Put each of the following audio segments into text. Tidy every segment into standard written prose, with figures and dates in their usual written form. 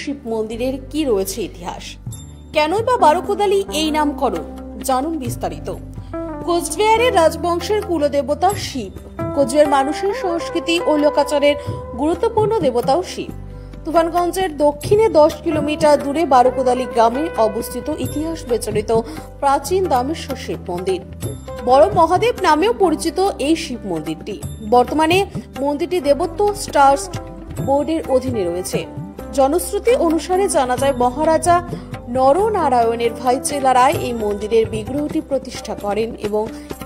শিব মন্দিরের কি রয়েছে ইতিহাস, কেনই বা বারোকোদালি এই নামকরণ, জানুন বিস্তারিত। কোচবিহারের রাজবংশের কুলদেবতা শিব। কোচবিহার মানুষের সংস্কৃতি ও লোকাচারের গুরুত্বপূর্ণ দেবতাও শিব। তুফানগঞ্জের দক্ষিণে 10 কিলোমিটার দূরে বারোকোদালি গ্রামে অবস্থিত ইতিহাস বিচরিত প্রাচীন দামেশ্বর শিব মন্দির। বড় মহাদেব নামেও পরিচিত এই শিব মন্দিরটি। বর্তমানে মন্দিরটি দেবত্ব ট্রাস্ট বোর্ডের অধীনে রয়েছে। জনশ্রুতি অনুসারে জানা যায় মহারাজা নরনারায়ণের ভাই চেলা রায় এই মন্দিরের বিগ্রহটি প্রতিষ্ঠা করেন এবং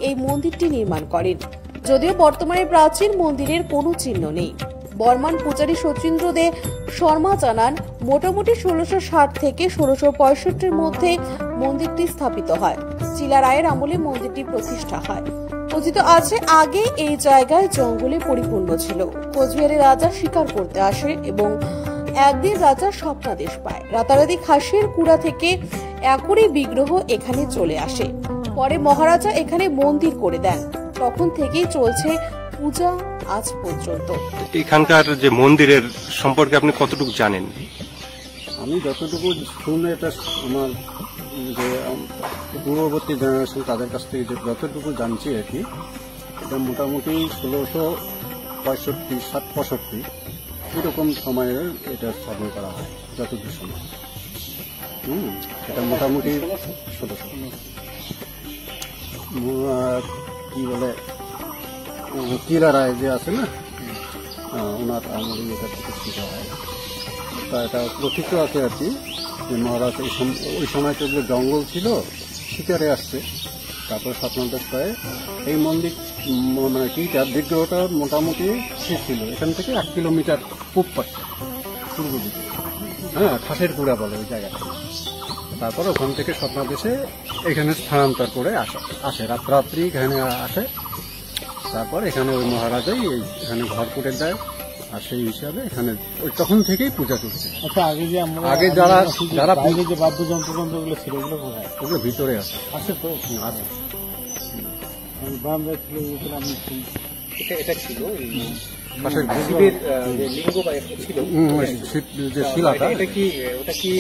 এই মন্দিরটি নির্মাণ করেন। যদিও বর্তমানে প্রাচীন মন্দিরের কোনো চিহ্ন নেই। বর্মান পূজারী শচীন্দ্র দে শর্মা জানান, মোটামুটি 1660 থেকে 1665 মধ্যে মন্দিরটি স্থাপিত হয়। চেলা রায়ের আমলে মন্দিরটি প্রতিষ্ঠা হয়। কথিত আছে আগে এই জায়গায় জঙ্গলে পরিপূর্ণ ছিল। কোচবিহারের রাজা শিকার করতে আসে এবং একদিন রাজা স্বপ্নাদেশ পায়। রাতারাতি খাসির কুড়া থেকে একই বিগ্রহ এখানে চলে আসে। পরে মহারাজা এখানে মন্দির করে দেন। তখন থেকেই চলছে পূজা আজ পর্যন্ত। এখানকার যে মন্দিরের সম্পর্কে আপনি কতটুকু জানেন? আমি যতটুকু শুনে, এটা আমার যে পূর্ববর্তী জেনারেশন তাদের কাছ থেকে যতটুকু জানছি আর কি, এটা মোটামুটি 1665 এরকম সময়ে এটা স্থাপন করা হয়। যতটুকু সময় এটা মোটামুটি 1600 কি বলে চেলা রায় যে আছে না, ওনার আমলে এটা প্রতিষ্ঠিত হয়। তা এটা প্রতীক আছে আর কি, যে মহারাজ ওই সময়টা যে জঙ্গল ছিল, শিকারে আসছে, তারপর স্বপ্নাদেশ পায়। এই মন্দির মানে কিটা বিগ্রহটা মোটামুটি শেষ ছিল এখান থেকে 1 কিলোমিটার পূর্ব দিকে, খাসের গুড়া বলে ওই জায়গাটা। তারপর ওখান থেকে স্বপ্নাদেশে এখানে স্থানান্তর করে আসে রাত্রি এখানে আসে। তারপর এখানে ওই মহারাজাই এখানে ঘর করে দেয়, আর সেই হিসাবে এখানে ওই তখন থেকেই পূজা চলছে। আচ্ছা, আগে যারা বাইরে যে বাদ্যযন্ত্রগুলো ছিল ওগুলো ভিতরে আছে তো আছে। এটা ছিল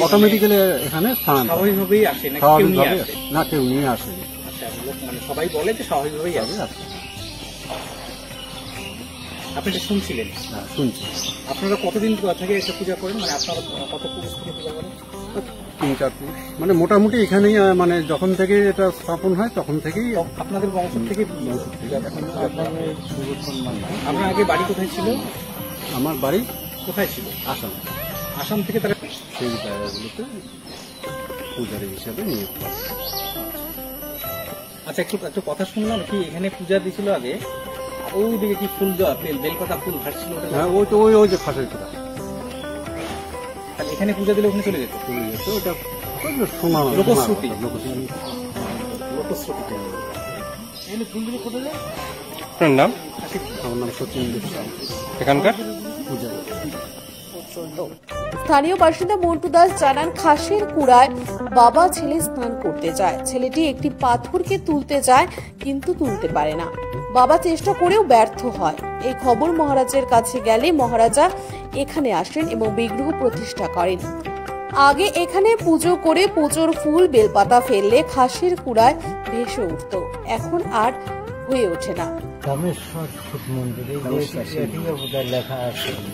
অটোমেটিক্যালি এখানে স্বাভাবিকভাবেই আসে না, কেউ নিয়ে আসেনি। মানে সবাই বলে যে স্বাভাবিকভাবেই আসে। আপনি এটা শুনছিলেন? শুনছি। আপনারা কতদিন থেকে এটা পূজা করেন? মানে আপনারা কত পুরুষ থেকে পূজা করেন? 3-4 পুরুষ, মানে মোটামুটি এখানেই, মানে যখন থেকে এটা স্থাপন হয় তখন থেকেই। আপনাদের বংশ থেকে? আপনার আগে বাড়ি কোথায় ছিল? আমার বাড়ি কোথায় ছিল? আসাম। আসাম থেকে তারা সেই জায়গাগুলোতে পূজারী হিসাবে নিয়োগ করে। আচ্ছা, একটু কথা শুনলাম কি এখানে পূজা দিয়েছিল আগে, ওই দিকে কি ফুল দেওয়া বেলপাতা ফুল ভাসছিল? হ্যাঁ, ওই যে ফাঁসের কুড়া। এখানে পূজা দিলে ওখানে চলে যেত? ওটা লোকশ্রুতি। ফুলগুলো কোথায় যায়? আপনার নাম? আমার নাম সচিন্দ্র। এখানকার পূজা। স্থানীয় বাসিন্দা মন্টু দাস জানান, খাসের কুড়ায় বাবা ছেলে স্নান করতে যায়। ছেলেটি একটি পাথরকে তুলতে যায় কিন্তু তুলতে পারে না। বাবা চেষ্টা করেও ব্যর্থ হয়। এই খবর মহারাজের কাছে গেলে মহারাজা এখানে আসেন এবং বিগ্রহ প্রতিষ্ঠা করেন। আগে এখানে পুজো করে পুজোর ফুল বেলপাতা ফেললে খাসের কুড়ায় ভেসে উঠত, এখন আর হয়ে ওঠে না।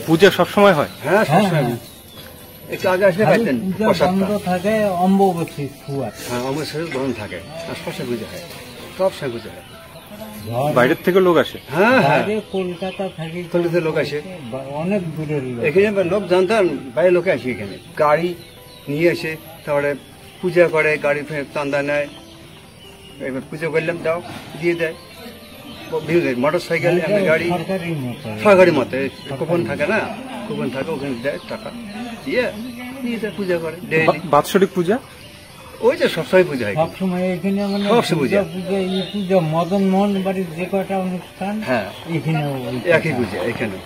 পূজা সবসময় হয়? হ্যাঁ, সবসময়। একটু আগে আসলে পাইতেন থাকে অম্বুবাচী বন্ধ থাকে, শশা পূজা হয়, সব পূজা হয়। বাইরের থেকে লোক আসে? হ্যাঁ, কলকাতা থেকে লোক আসে, অনেক দূরের লোক। এখানে লোক জানতেন, বাইরে লোকে আসে, এখানে গাড়ি নিয়ে আসে, তারপরে পূজা করে, গাড়ি চান্দা নেয়, এবার পুজো করলাম দাও দিয়ে দেয়। মোটর সাইকেল, গাড়ি, সরকারি মতে কুপন থাকে না, কুপন থাকে, ওখানে দেয় টাকা দিয়ে পূজা করে। বাৎসরিক পূজা ওই যে সবসময় পূজা হয়, সবসময় এখানে মানে পূজা মদন মোহন বাড়ির যে কটা অনুষ্ঠান, হ্যাঁ এখানে একই পূজা। এখানে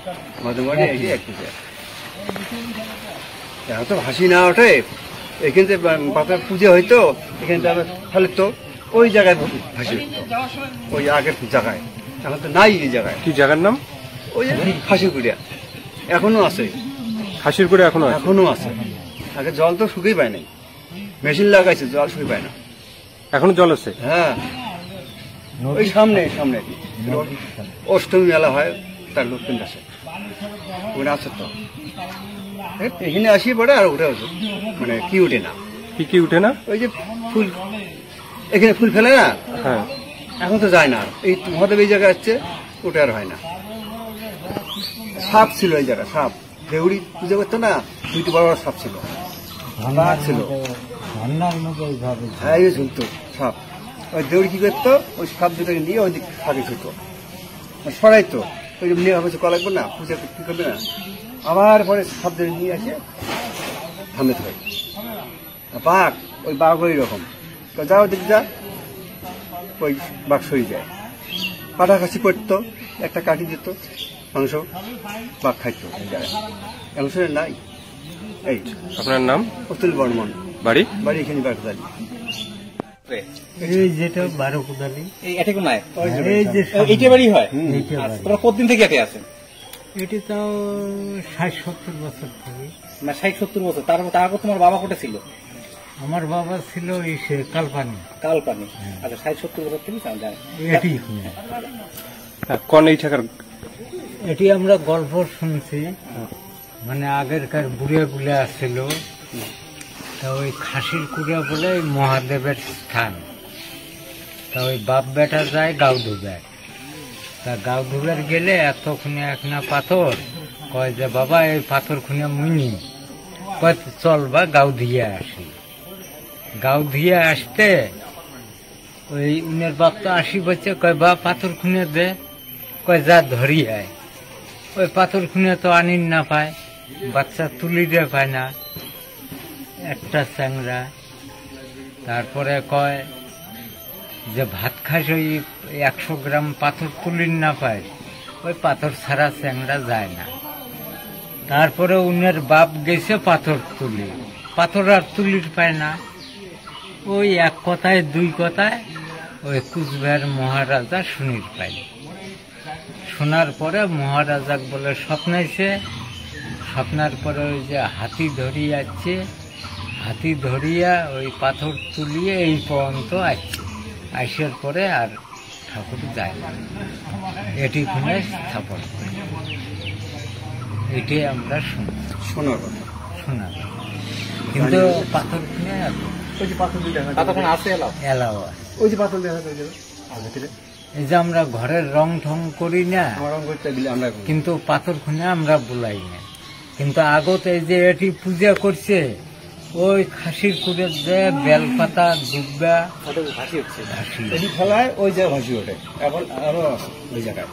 মদন বাড়ি এক পূজা। এখন তো হাসি না ওঠে, এখানে যে পাতার পূজা হইতো, এখানে তাহলে তো ওই জায়গায় ভাসি, ওই আগের জায়গায়। এখন তো নাই এই জায়গায়। কি জায়গার নাম? ওই খাসিরকুড়িয়া এখনো আছে। খাসিরকুড়িয়া এখনো আছে। আগে জল তো শুকিয়ে পায় নাই, মেশিন লাগাইছে, জল শুকিয়ে পায় না। এখনো জল আছে? হ্যাঁ, ওই সামনে সামনে অষ্টমী মেলা হয়, তার দক্ষিণ পাশে ওখানে আছে তো। এখানে আসি পড়ে আর উঠে আছে, মানে কি উঠে না। কি উঠে না? ওই যে ফুল, এখানে ফুল ফেলে না, হ্যাঁ, এখন তো যায় না। এই মহাদেব এই জায়গায় আসছে, ওটা আর হয় না। সাপ ছিল এই জায়গায়, সাপ দেউড়ি পুজো করতো না, দুইটি বড় বড় সাপ ছিল, বাঘ ছিল, হ্যাঁ এই ঝুলতো সাপ। ওই দেউড়ি কি করতো, ওই সাপ দুটাকে নিয়ে ওই দিক ফাঁকে ছিল, সরাইতো। ওই নিয়ে হবে কল লাগবে না, পূজা কি করবে না, আবার পরে সাপ ধরে নিয়ে আসে থামে থাকে। বাঘ, ওই বাঘ ওই রকম, যাও দিক যা, ওই বাঘ সরে যায়। কাটাকাছি করতো, একটা কাটি দিত মাংস, বাঘ খাইতো। মাংস নাই। এই আপনার নাম? অতুল বর্মন। বাড়ি? বাড়ি এখানে বাগদালি। এই যেটা 12 কোদালি, এই এটে কোনায় এই যে এইটা বাড়ি হয়। এইটা বাড়ি। তোমরা কতদিন থেকে এটে আছেন? এটি তাও 60-70 বছর থেকে। না 60-70 বছর। তার আগে তোমার বাবা কোটে ছিল? আমার বাবা ছিল ইসে কালপানি। কালপানি। আচ্ছা, 60-70 বছর থেকে জানি। এটি কোন এই ঠাকার? এটি আমরা গল্প শুনছি, মানে আগেরকার বুড়ে বুলে আসছিল, তা ওই খাসির কুড়া বলে মহাদেবের স্থান। তা ওই বাপ বেটা যায় গাও ধুবের, তা গাও ধুবের গেলে এতক্ষণে একটা পাথর কয় যে বাবা এই পাথর খুনে মুইনি, কয় চল বা গাও ধুয়ে আসি। গাও ধুয়ে আসতে ওই উনের বাপ তো 80 বছর, কয় বা পাথর খুনে দে, কয় যা ধরি আয়। ওই পাথর খুনে তো আনিন না পায়, বাচ্চা তুলিরে পায় না, একটা চ্যাংরা। তারপরে কয় যে ভাত খাস ওই 100 গ্রাম পাথর তুলির না পায়, ওই পাথর ছাড়া চ্যাংরা যায় না। তারপরে উনের বাপ গেছে পাথর তুলি, পাথর আর তুলির পায় না। ওই এক কথায় দুই কথায় ওই কুচবিহার মহারাজা শুনির পাই। শোনার পরে মহারাজাক বলে স্বপ্নাইছে, স্বপ্নার পরে ওই যে হাতি ধরিয়ে আসছে, হাতি ধরিয়া ওই পাথর তুলিয়ে এই পর্যন্ত আসছে। আসার পরে আর ঠাকুর যায় না, এটি খুনে স্থাপন করে। এটাই আমরা শোনার কথা, শোনা। কিন্তু পাথর খুনে ওই যে পাথর দুইটা তখন আছে এলাও। এলাও ওই যে পাথর দেখা যায়, এই যে আমরা ঘরের রং ঠং করি না, আমার রং করতে গেলে আমরা কিন্তু পাথর খুনে আমরা বলাই না। কিন্তু আগত এই যে এটি পূজা করছে, ওই খাসির কুড়ে যে বেলপাতা দুব্বা ভাসি হচ্ছে, ঘাসি এটি ফেলায় ওই যে ভাসি ওঠে। এখন আরো আছে ওই জায়গায়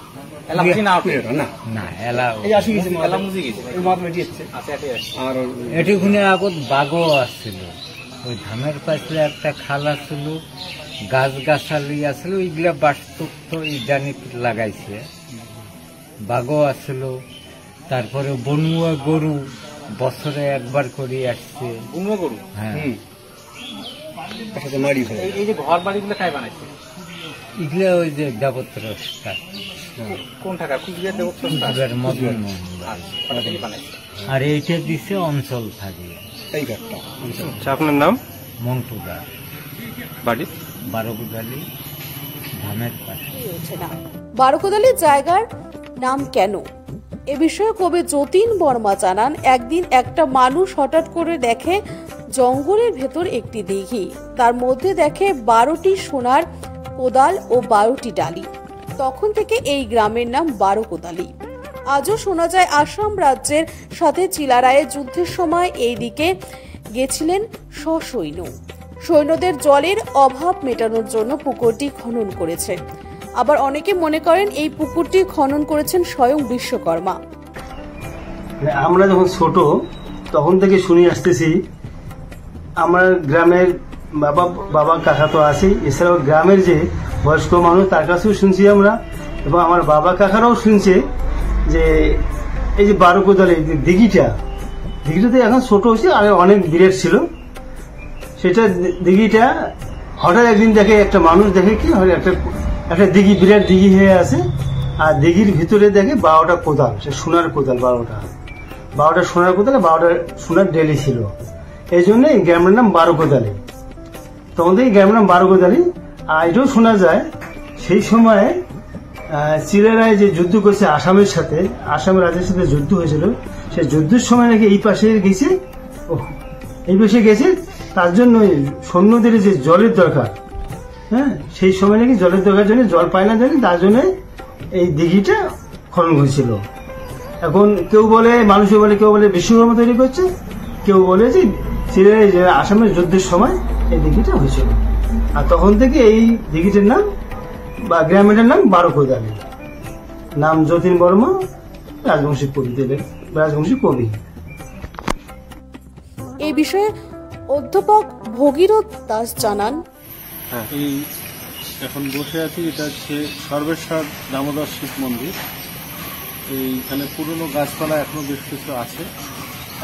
এলা ভাসি না ওঠে না, না এলাও। এই আসি গেছে, এলা মুজি গেছে। এই মাছ বেটি যাচ্ছে। আচ্ছা, এটাই আছে। আর এটি খুনে আগত বাঘও আসছিল, ওই ধামের পাশে একটা খাল আসছিল, গাছ গাছালি আসছিল, ওইগুলা বাস্তব তো ইদানিক লাগাইছে। বাঘও আসছিল। তারপরে বনুয়া গরু বছরে একবার করে আসছে। বুনো গরু। হ্যাঁ, একসাথে মারি ফেলে। এই যে ঘর বাড়িগুলো কাই বানাইছে? এগুলা ওই যে দেবত্রষ্টা কোন টাকা? কুচবিহার দেবত্র মদন বানাইছে। আর এইটা দিছে অঞ্চল থাকে এই ঘাটটা। আচ্ছা, আপনার নাম? মন্টুদা, বাড়ি? 12 কোদালি, ধামের পাশে। হচ্ছে না। বারোকোদালি জায়গার নাম কেন, এ বিষয়ে কবি যতীন বর্মা জানান, একদিন একটা মানুষ হঠাৎ করে দেখে জঙ্গলের ভেতর একটি দিঘি, তার মধ্যে দেখে 12টি সোনার কোদাল ও 12টি ডালি। তখন থেকে এই গ্রামের নাম বারোকোদালি। আজও শোনা যায় আসাম রাজ্যের সাথে চিলারায়ের যুদ্ধের সময় এই দিকে গেছিলেন সসৈন্য। সৈন্যদের জলের অভাব মেটানোর জন্য পুকুরটি খনন করেছে। আবার অনেকে মনে করেন এই পুকুরটি খনন করেছেন স্বয়ং বিশ্বকর্মা। আমরা যখন ছোট তখন থেকে শুনে আসতেছি, আমার গ্রামের বাবা কাকা তো আছে, এছাড়াও গ্রামের যে বয়স্ক মানুষ তার কাছেও শুনছি আমরা, এবং আমার বাবা কাকারাও শুনছে যে এই যে বারোকোদালি দিঘিটাতে এখন ছোট হয়েছে, আর অনেক বিরাট ছিল সেটা। দিঘিটা হঠাৎ একদিন দেখে একটা মানুষ দেখে কি একটা দিঘি, বিরাট দিঘি হয়ে আছে, আর দিঘির ভিতরে দেখে 12টা কোদাল, সে সোনার কোদাল, 12টা সোনার কোদাল, 12টা সোনার ডেলি ছিল। এই জন্য এই গ্রামের নাম বারোকোদালি। তখন থেকে গ্রামের নাম বারোকোদালি। আর এটাও শোনা যায় সেই সময় চিলেরায় যে যুদ্ধ করছে আসামের সাথে, আসাম রাজ্যের সাথে যুদ্ধ হয়েছিল, সেই যুদ্ধের সময় নাকি এই পাশে গেছে, এই পাশে গেছে, তার জন্য সৈন্যদের যে জলের দরকার, হ্যাঁ, সেই সময় নাকি জলের দরকার জন্য জল পায় না জানি, তার জন্য এই দিঘিটা খনন হয়েছিল। এখন কেউ বলে, মানুষও বলে, কেউ বলে বিশ্বকর্মা তৈরি করছে, কেউ বলে যে চিলেরায় যে আসামের যুদ্ধের সময় এই দিঘিটা হয়েছিল। আর তখন থেকে এই দিঘিটার নাম বা গ্রামের নাম বারোকোদালি। নাম যতীন বর্মা, রাজবংশী কবি, রাজবংশী কবি। এই বিষয়ে অধ্যাপক ভগীরথ দাস জানান, এই এখন বসে আছি, এটা হচ্ছে সর্বেশ্বর দামোদর শিব মন্দির। এইখানে পুরনো গাছপালা এখনো বেশ কিছু আছে,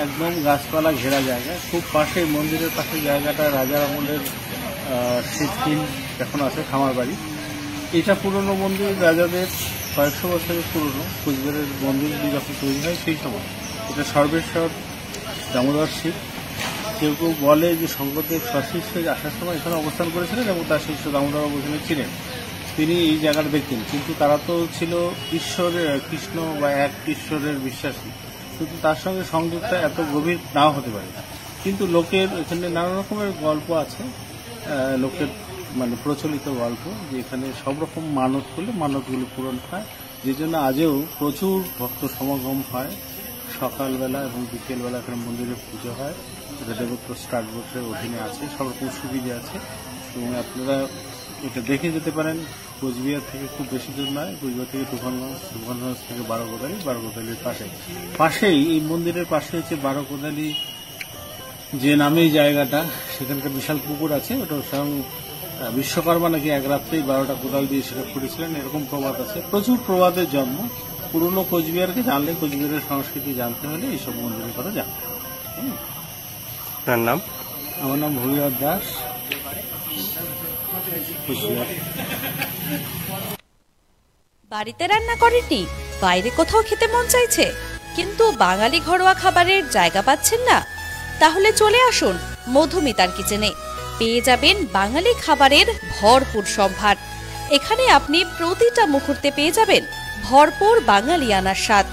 একদম গাছপালা ঘেরা জায়গা। খুব পাশে, মন্দিরের পাশে জায়গাটা রাজার আমলের শিবকিন এখন আছে, খামার বাড়ি। এটা পুরনো মন্দির, রাজাদের কয়েকশো বছরের পুরনো। কুচবিহারের মন্দিরগুলি যখন তৈরি হয় সেই সময় এটা সর্বেশ্বর দামোদর শিব। কেউ কেউ বলে যে শঙ্করদেব সশিষ্য আসার সময় এখানে অবস্থান করেছিলেন এবং তার শিষ্য দামোদর এখানে ছিলেন, তিনি এই জায়গাটা দেখতেন। কিন্তু তারা তো ছিল ঈশ্বরের, কৃষ্ণ বা এক ঈশ্বরের বিশ্বাসী, কিন্তু তার সঙ্গে সংযোগটা এত গভীর নাও হতে পারে। কিন্তু লোকের এখানে নানা রকমের গল্প আছে, লোকের মানে প্রচলিত গল্প, যে এখানে সব রকম মানত করলে মানতগুলো পূরণ হয়, যে জন্য আজও প্রচুর ভক্ত সমাগম হয়। সকালবেলা এবং বিকেলবেলা এখানে মন্দিরে পুজো হয়। এটা দেবত্ব স্টার্ট বোর্ডের অধীনে আছে, সব রকম সুবিধা আছে এবং আপনারা এটা দেখে যেতে পারেন। কোচবিহার থেকে খুব বেশি দূর নয়, কোচবিহার থেকে তুফানগঞ্জ, তুফানগঞ্জ থেকে বারোকোদালি, বারোকোদালির পাশেই এই মন্দিরের পাশে হচ্ছে বারোকোদালি যে নামে জায়গাটা, সেখানকার বিশাল পুকুর আছে। ওটা স্বয়ং বিশ্বকর্মা নাকি এক রাত্রেই 12টা কোদাল দিয়ে সেটা করেছিলেন, এরকম প্রবাদ আছে। প্রচুর প্রবাদের জন্ম। পুরনো কোচবিহারকে জানলে, কোচবিহারের সংস্কৃতি জানতে হলে এইসব মন্দিরের কথা জানতে হবে। আপনার নাম? আমার নাম ভগীরথ দাস, কোচবিহার। বাড়িতে রান্না করেননি, বাইরে কোথাও খেতে মন চাইছে, কিন্তু বাঙালি ঘরোয়া খাবারের জায়গা পাচ্ছেন না? তাহলে চলে আসুন মধুমিতার কিচেনে। পেয়ে যাবেন বাঙালি খাবারের ভরপুর সম্ভার। এখানে আপনি প্রতিটা মুহূর্তে পেয়ে যাবেন ভরপুর বাঙালিয়ানার স্বাদ।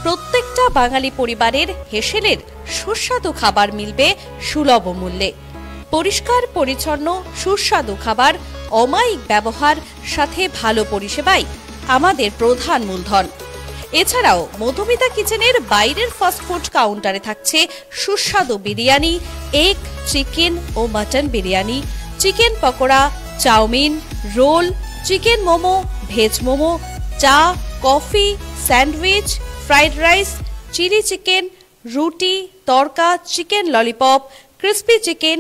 প্রত্যেকটা বাঙালি পরিবারের হেসেলের সুস্বাদু খাবার মিলবে সুলভ মূল্যে। পরিষ্কার পরিচ্ছন্ন সুস্বাদু খাবার, অমায়িক ব্যবহার, সাথে ভালো পরিষেবাই আমাদের প্রধান মূলধন। এছাড়াও মধুমিতা কিচেনের বাইরের ফাস্টফুড কাউন্টারে থাকছে সুস্বাদু বিরিয়ানি, এগ, চিকেন ও mutton biryani, chicken pakora, chow mein, roll, chicken momo, veg momo, চা, coffee, sandwich, fried rice, chilli chicken, রুটি, tadka, chicken lollipop, crispy chicken,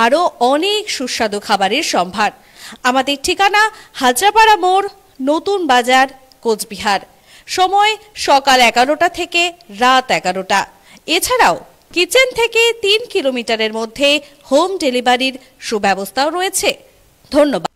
আরও অনেক সুস্বাদু খাবারের সম্ভার। আমাদের ঠিকানা হাজরাপাড়া মোড়, নতুন বাজার, কোচবিহার। সময় সকাল 11টা থেকে রাত 11টা। এছাড়াও কিচেন থেকে 3 কিলোমিটারের মধ্যে হোম ডেলিভারির সুব্যবস্থাও রয়েছে। ধন্যবাদ।